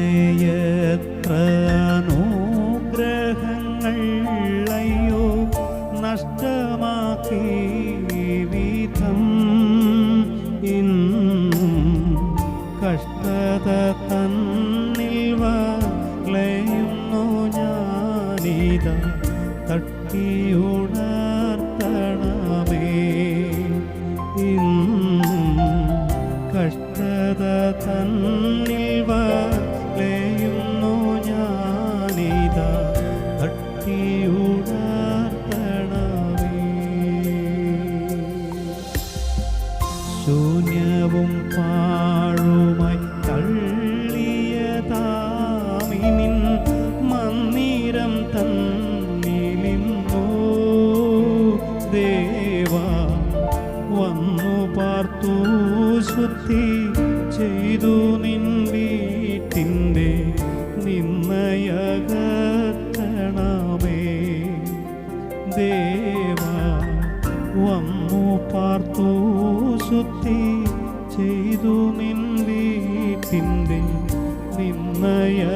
കർത്തനെയത്ര അനുഗ്രഹങ്ങൾ അയ്യോ നഷ്ടമാക്കി വിധം ഇന്നും കഷ്ടത തന്നിൽ വലയുന്നു ഞാനിതാ തട്ടിയുണർത്തണമേ ഇന്നും കഷ്ടത തന്നിൽ വലയുന്നു ഞാനിതാ തട്ടിയുണർത്തണമേ ശൂന്യവും പാഴുമായി തള്ളിയതാമിനിൻ മന്ദിരം തന്നിലിന്നോ ദേവാ വന്നു പാർത്തു ശുദ്ധി ചെയ്തു നിൻ വീട്ടിൻ്റെ നിന്നയകത്തണമേ ദേവാ വന്നു പാർത്തു ശുദ്ധി ചെയ്തു നിൻ വീട്ടിൻ്റെ നിന്നയകത്തണമേ.